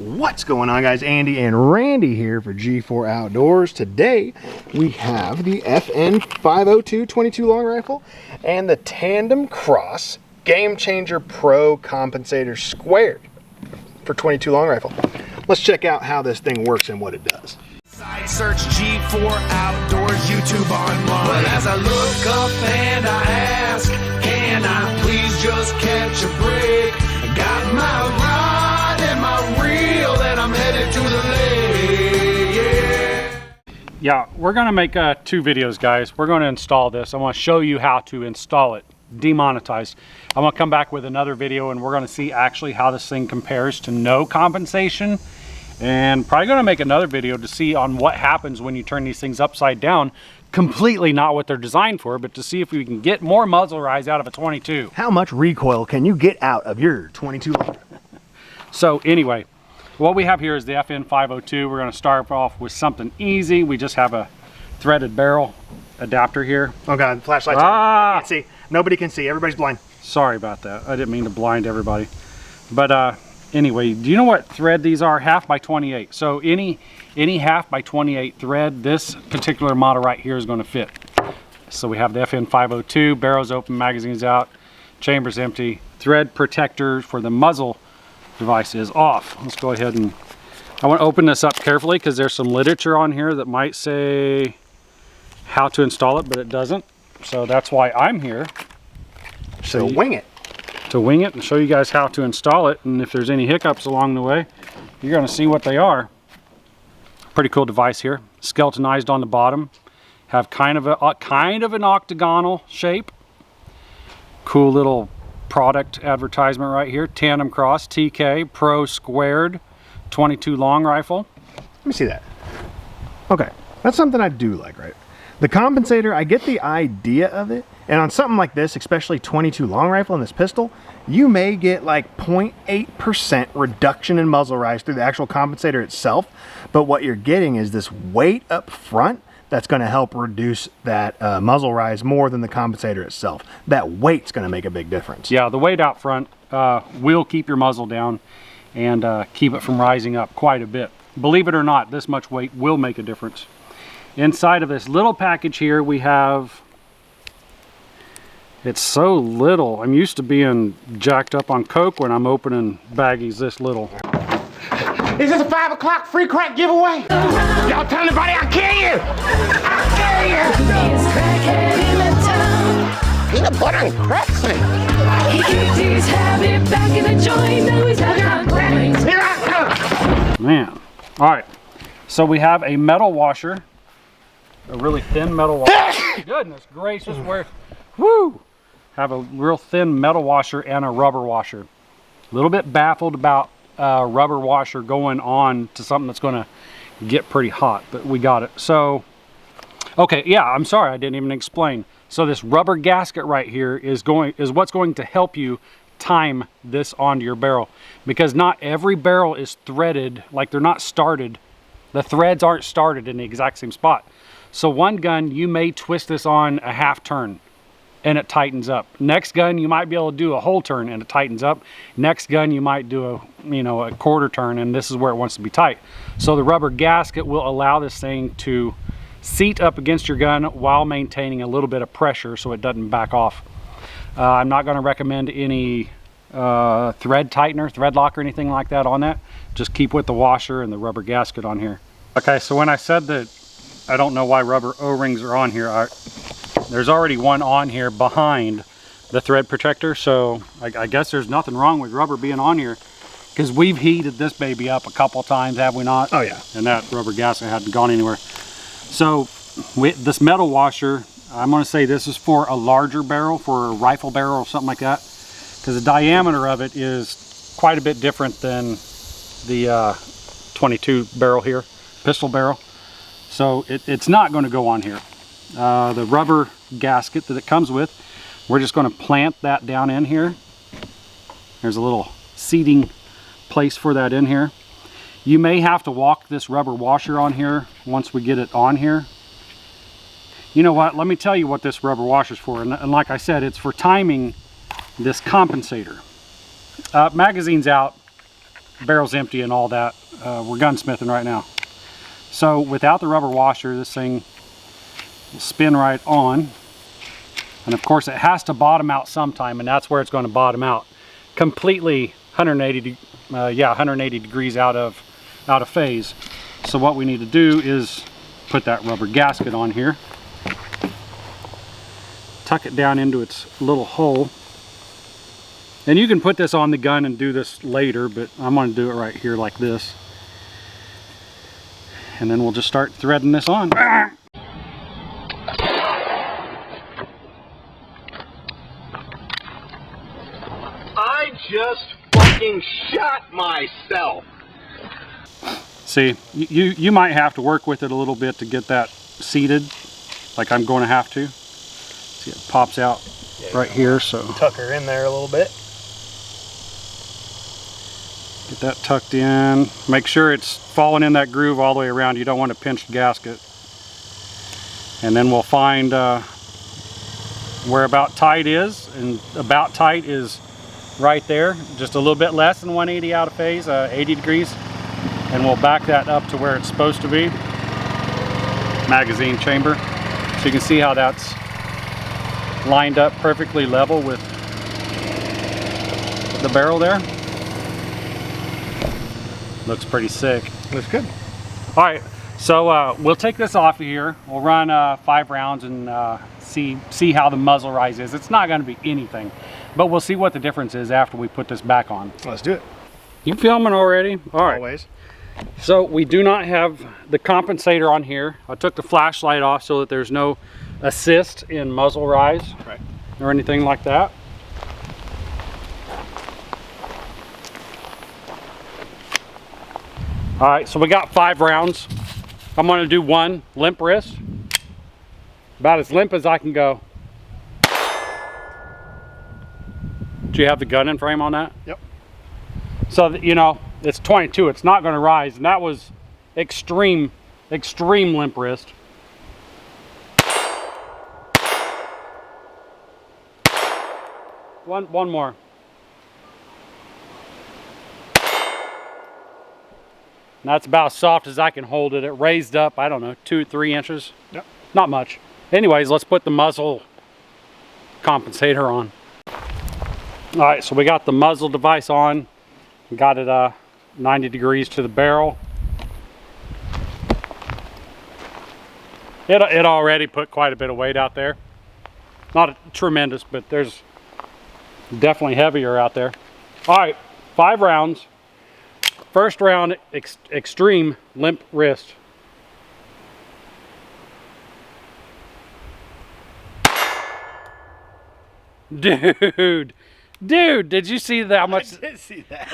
What's going on, guys? Andy and Randy here for G4 Outdoors. Today we have the FN502 22 long rifle and the TandemKross Game Changer Pro Compensator squared for 22 long rifle. Let's check out how this thing works and what it does. Site search G4 Outdoors, YouTube online. But as I look up and I ask, can I please just catch a break? I got my rod and my reel and I'm headed to the lake. Yeah, we're gonna make two videos, guys. We're gonna install this. I wanna show you how to install it, demonetized. I'm gonna come back with another video and we're gonna see actually how this thing compares to no compensation. And probably gonna make another video to see on what happens when you turn these things upside down. Completely not what they're designed for, but to see if we can get more muzzle rise out of a 22. How much recoil can you get out of your 22 long? So anyway, what we have here is the FN502. We're gonna start off with something easy. We just have a threaded barrel adapter here. Oh God, flashlight's on. I can't see. Nobody can see, everybody's blind. Sorry about that. I didn't mean to blind everybody. But anyway, do you know what thread these are? 1/2 by 28. So any 1/2 by 28 thread, this particular model right here is going to fit. So we have the FN502, barrel's open, magazine's out, chamber's empty, thread protector for the muzzle device is off. Let's go ahead and, I want to open this up carefully because there's some literature on here that might say how to install it, but it doesn't. So that's why I'm here. So wing it. To wing it and show you guys how to install it, and if there's any hiccups along the way, you're going to see what they are. Pretty cool device here, skeletonized on the bottom, have kind of an octagonal shape. Cool little product advertisement right here. TandemKross TK Pro squared 22 long rifle. Let me see that. Okay, that's something I do like, right? The compensator, I get the idea of it, and on something like this, especially 22 long rifle and this pistol, you may get like 0.8% reduction in muzzle rise through the actual compensator itself, but what you're getting is this weight up front that's going to help reduce that muzzle rise more than the compensator itself. That weight's going to make a big difference. Yeah, the weight out front will keep your muzzle down and keep it from rising up quite a bit. Believe it or not, this much weight will make a difference. Inside of this little package here, we have, it's so little. I'm used to being jacked up on Coke when I'm opening baggies this little. Is this a 5 o'clock free crack giveaway? Y'all tell anybody I'll kill you! I'll kill you! Peanut butter and crack thing. He kicked his habit back in the joint, now he's out of brains. Here I come! Man, all right. So we have a metal washer. A really thin metal washer. Goodness gracious, where, whoo! Have a real thin metal washer and a rubber washer. A little bit baffled about a rubber washer going on to something that's going to get pretty hot, but we got it. So, okay, yeah, I'm sorry, I didn't even explain. So this rubber gasket right here is what's going to help you time this onto your barrel, because not every barrel is threaded, like they're not started. The threads aren't started in the exact same spot. So one gun, you may twist this on a 1/2 turn and it tightens up. Next gun, you might be able to do a whole turn and it tightens up. Next gun, you might do a 1/4 turn and this is where it wants to be tight. So the rubber gasket will allow this thing to seat up against your gun while maintaining a little bit of pressure so it doesn't back off. I'm not gonna recommend any thread tightener, thread lock or anything like that on that. Just keep with the washer and the rubber gasket on here. Okay, so when I said that I don't know why rubber O-rings are on here, there's already one on here behind the thread protector, so I guess there's nothing wrong with rubber being on here, because we've heated this baby up a couple times, have we not? Oh yeah. And that rubber gasket hadn't gone anywhere. So with this metal washer, I'm going to say this is for a larger barrel, for a rifle barrel or something like that, because the diameter of it is quite a bit different than the 22 barrel here, pistol barrel. So it's not going to go on here. The rubber gasket that it comes with, we're just going to plant that down in here. There's a little seating place for that in here. You may have to walk this rubber washer on here once we get it on here. You know what, let me tell you what this rubber washer is for. And like I said, it's for timing this compensator. Magazine's out. barrel's empty and all that. We're gunsmithing right now. So without the rubber washer, this thing will spin right on. And of course it has to bottom out sometime, and that's where it's going to bottom out. Completely 180 degrees out of phase. So what we need to do is put that rubber gasket on here. Tuck it down into its little hole. And you can put this on the gun and do this later, but I'm going to do it right here like this. And then we'll just start threading this on. I just fucking shot myself. See, you might have to work with it a little bit to get that seated, like I'm going to have to. See, it pops out right here, so Tuck her in there a little bit. get that tucked in. Make sure it's falling in that groove all the way around. You don't want a pinched gasket. And then we'll find where about tight is, and about tight is right there, just a little bit less than 180 out of phase, 80 degrees. And we'll back that up to where it's supposed to be. Magazine chamber. So you can see how that's lined up perfectly level with the barrel there. Looks pretty sick. Looks good. All right, so we'll take this off of here. We'll run 5 rounds and see how the muzzle rise is. It's not going to be anything, but we'll see what the difference is after we put this back on. Let's do it. You filming already? All right. Always. So we do not have the compensator on here. I took the flashlight off so that there's no assist in muzzle rise, right, or anything like that. All right, so we got 5 rounds. I'm going to do 1 limp wrist, about as limp as I can go. Do you have the gun in frame on that? Yep. So that, you know, it's 22, it's not going to rise, and that was extreme limp wrist. One more. And that's about as soft as I can hold it. It raised up, I don't know, 2 or 3 inches. Yep. Not much. Anyways, let's put the muzzle compensator on. All right, so we got the muzzle device on. Got it 90 degrees to the barrel. It already put quite a bit of weight out there. Not tremendous, but there's definitely heavier out there. All right, 5 rounds. First round, extreme limp wrist. Dude, did you see that? How much? I did see that.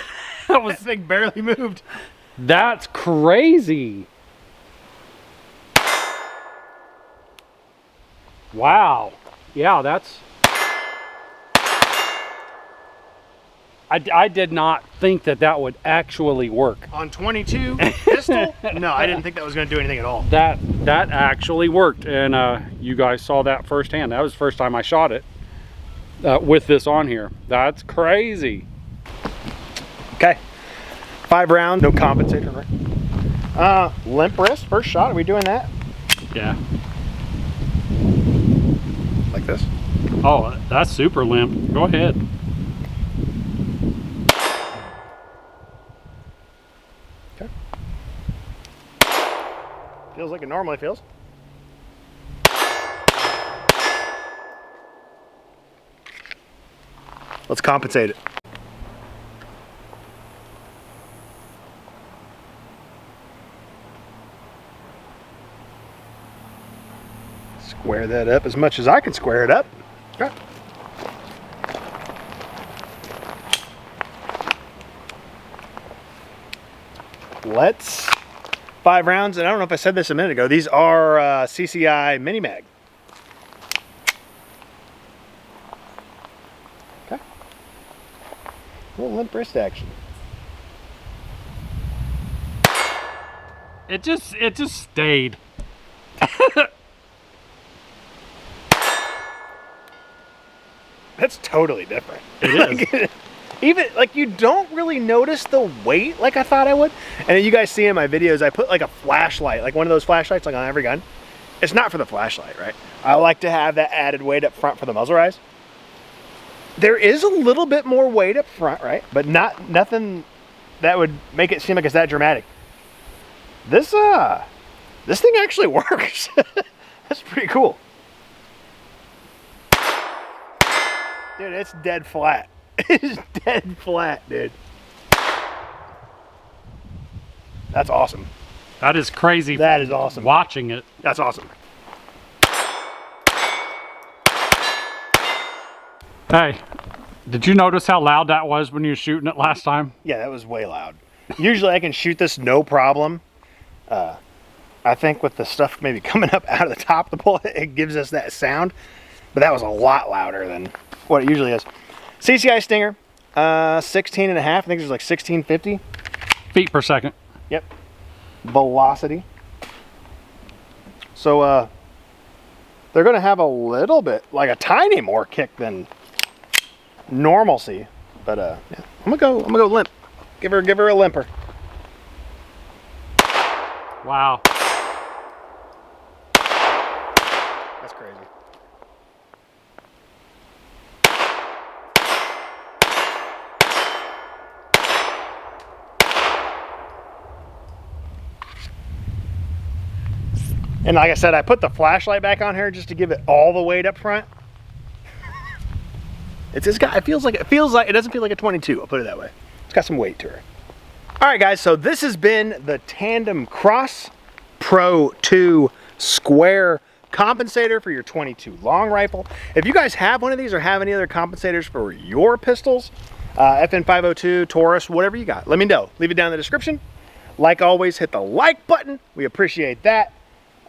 That was That thing barely moved. That's crazy. Wow. Yeah, that's... I did not think that would actually work. On 22 pistol? No, I didn't think that was going to do anything at all. That actually worked, and you guys saw that firsthand. That was the first time I shot it with this on here. That's crazy. Okay. 5 round, no compensator, right? Limp wrist, first shot. Are we doing that? Yeah. Like this? Oh, that's super limp. Go ahead. Okay. Feels like it normally feels. Let's compensate it. Square that up as much as I can square it up. Okay. Let's 5 rounds, and I don't know if I said this a minute ago. These are CCI mini mag. Okay. A little limp wrist action. It just stayed. That's totally different. It is. even like you don't really notice the weight like I thought I would. And then you guys see in my videos, I put like a flashlight, like one of those flashlights like on every gun. It's not for the flashlight, right? I like to have that added weight up front for the muzzle rise. There is a little bit more weight up front, right? But nothing that would make it seem like it's that dramatic. This thing actually works. That's pretty cool. Dude, it's dead flat. It's dead flat, dude. That's awesome. That is crazy. That is awesome. Watching it. That's awesome. Hey, did you notice how loud that was when you were shooting it last time? Yeah, that was way loud. Usually I can shoot this no problem. I think with the stuff maybe coming up out of the top of the bullet, it gives us that sound. But that was a lot louder than what it usually is. CCI Stinger, 16 and a half. I think there's like 1650 feet per second. Yep. Velocity. So they're gonna have a little bit, like a tiny more kick than normalcy. But yeah, I'm gonna go limp. Give her a limper. Wow. That's crazy. And like I said, I put the flashlight back on here just to give it all the weight up front. It doesn't feel like a 22, I'll put it that way. It's got some weight to her. All right, guys, so this has been the TandemKross Pro 2 square compensator for your 22 long rifle. If you guys have one of these or have any other compensators for your pistols, FN 502, Taurus, whatever you got, let me know. Leave it down in the description. Like always, hit the like button. We appreciate that.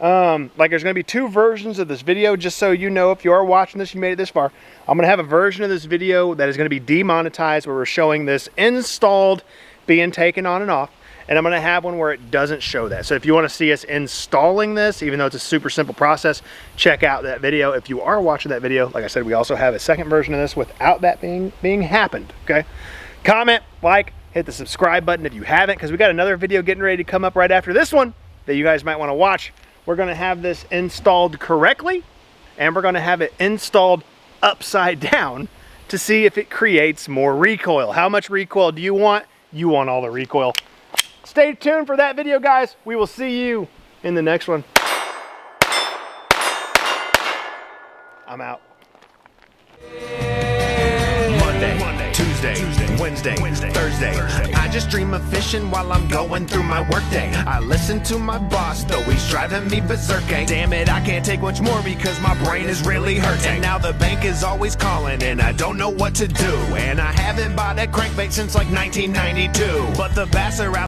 Like there's gonna be 2 versions of this video, just so you know, if you are watching this, you made it this far. I'm gonna have a version of this video that is gonna be demonetized, where we're showing this installed being taken on and off. And I'm gonna have one where it doesn't show that. So if you wanna see us installing this, even though it's a super simple process, check out that video. If you are watching that video, like I said, we also have a second version of this without that being happened, okay? Comment, like, hit the subscribe button if you haven't, because we got another video getting ready to come up right after this one that you guys might wanna watch. We're gonna have this installed correctly, and we're gonna have it installed upside down to see if it creates more recoil. How much recoil do you want? You want all the recoil. Stay tuned for that video, guys. We will see you in the next one. I'm out. Monday, Tuesday, Wednesday, Thursday. I just dream of fishing while I'm going through my workday. I listen to my boss, though he's driving me berserk. Damn it, I can't take much more because my brain is really hurting. And now the bank is always calling and I don't know what to do. And I haven't bought a crankbait since like 1992. But the bass are out.